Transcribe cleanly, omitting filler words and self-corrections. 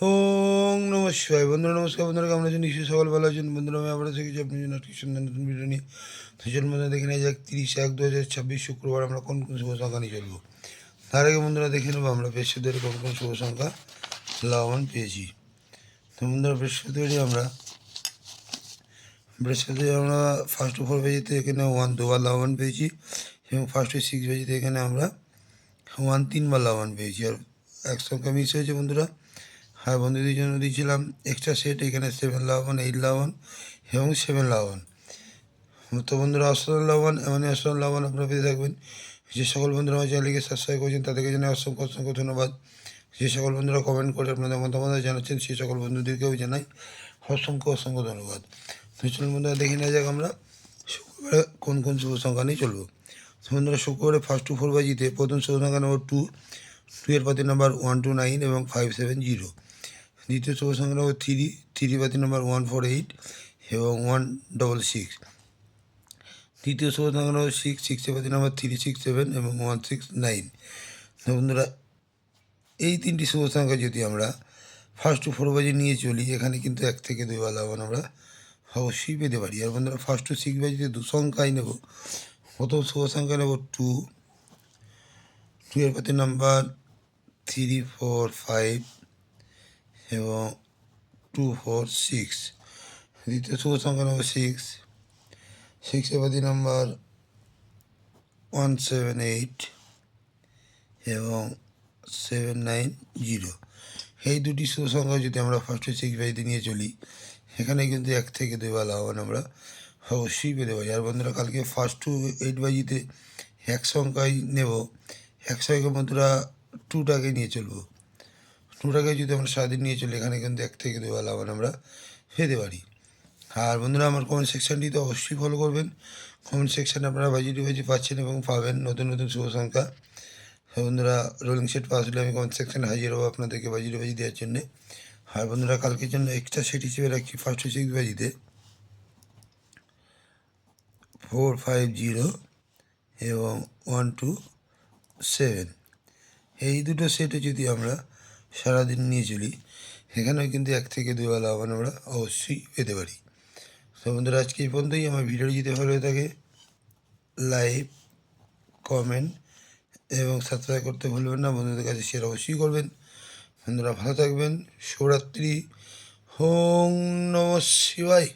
ওং নমঃ শিবায়। বন্ধুরা নমস্কার। বন্ধুরা কেমন আছেন? নিশ্চয়ই সকল ভালো আছেন। বন্ধুরা আমি আবার শিখেছি আপনার জন্য একটি সুন্দর নতুন ভিডিও নিয়ে। তো চলুন বন্ধুরা দেখে নেওয়া যাক 30/1/2026 শুক্রবার আমরা কোন কোন শুভ সংখ্যা নিয়ে চলবো। তার আগে বন্ধুরা দেখে নেবো আমরা বৃহস্পতিবার কোন কোন শুভ সংখ্যা লাভবান পেয়েছি। তো বন্ধুরা বৃহস্পতিবার আমরা ফার্স্ট টু 4 পেয়েছি, এখানে 1 2বার লাভবান পেয়েছি এবং ফার্স্ট টু 6 পেয়েছি, এখানে আমরা 1 3বার লাভবান পেয়েছি। আর এক সংখ্যা মিস হয়েছে বন্ধুরা। হ্যাঁ, বন্ধুদের জন্য দিয়েছিলাম এক্সট্রা সেট, এখানে 7 লাভবান, 8 লাভবান এবং 7 লাভবান। তো বন্ধুরা অসাধারণ লাভবান, এমনই অসাধারণ লাভবান আপনারা পেতে থাকবেন। যে সকল বন্ধুরা আমার চ্যানেলকে সাবস্ক্রাইব করেছেন তাদেরকে জানাই অসংখ্য অসংখ্য ধন্যবাদ। যে সকল বন্ধুরা কমেন্ট করে আপনাদের মতামত জানাচ্ছেন সেই সকল বন্ধুদেরকেও জানাই অসংখ্য অসংখ্য ধন্যবাদ। তো চলুন বন্ধুরা দেখে নেওয়া যাক আমরা শুক্রবারে কোন কোন শুভ সংখ্যা নিয়ে চলবো। তো বন্ধুরা শুক্রবারে ফার্স্ট টু 4 বাজিতে প্রথম শুভ সংখ্যা নম্বর 2, 2 এর পাতি নাম্বার 1 2 9 এবং 5 7 0। দ্বিতীয় শুভ সংখ্যা নম্বর 3, 3 পাতি নাম্বার 1 4 8 এবং 1 6 6। তৃতীয় শুভ সংখ্যা নম্বর 6, 6 এর পাতি নাম্বার 3 6 7 এবং 1 6 9। তো বন্ধুরা এই তিনটি শুভ সংখ্যা যদি আমরা ফার্স্ট টু 4 বাজে নিয়ে চলি, এখানে কিন্তু 1 থেকে 2বার লাভবান আমরা অবশ্যই পেতে পারি। আর বন্ধুরা ফার্স্ট টু 6 বাজিতে দু সংখ্যাই নেব। প্রথম শুভ সংখ্যা নেব 2, 2 এর পাতি নাম্বার 3 4 5 এবং 2 4 6। দ্বিতীয় শুভ সংখ্যা নেব 6, 6 এর পাতি নাম্বার 1 7 8 এবং 7 9 0। এই দুটি শুভ সংখ্যা যদি আমরা ফার্স্ট টু 6 বাজিতে নিয়ে চলি, এখানে কিন্তু 1 থেকে 2বার লাভবান আমরা অবশ্যই পেতে পারি। আর বন্ধুরা কালকে ফার্স্ট টু 8 বাজিতে এক সংখ্যাই নেব। এক সংখ্যা বন্ধুরা 2টাকে নিয়ে চলবো। 2টাকে যদি আমরা সারাদিন নিয়ে চলি, এখানে কিন্তু 1 থেকে 2বার লাভবান আমরা পেতে পারি। আর বন্ধুরা আমার কমেন্ট সেকশানটি তো অবশ্যই ফলো করবেন। কমেন্ট সেকশানে আপনারা বাজি পাচ্ছেন এবং পাবেন নতুন নতুন শুভ সংখ্যা। বন্ধুরা রোলিং সেট পাস হলে আমি কমেন্ট সেকশানে হাজির হবো আপনাদেরকে বাজি দেওয়ার জন্যে। আর বন্ধুরা কালকের জন্য এক্সট্রা সেট হিসেবে রাখছি ফার্স্ট টু 6 বাজিতে 4 5 0 এবং 1 2 7। এই দুটো সেটে যদি আমরা সারাদিন নিয়ে চলি, এখানেও কিন্তু 1 থেকে 2বার লাভবান আমরা অবশ্যই পেতে পারি। তো বন্ধুরা আজকে এই পর্যন্তই। আমার ভিডিও যদি ভালো হয়ে থাকে লাইক, কমেন্ট এবং সাবস্ক্রাইব করতে ভুলবেন না। বন্ধুদের কাছে শেয়ার অবশ্যই করবেন। বন্ধুরা ভালো থাকবেন। শুভরাত্রি। ওং নমঃ শিবায়।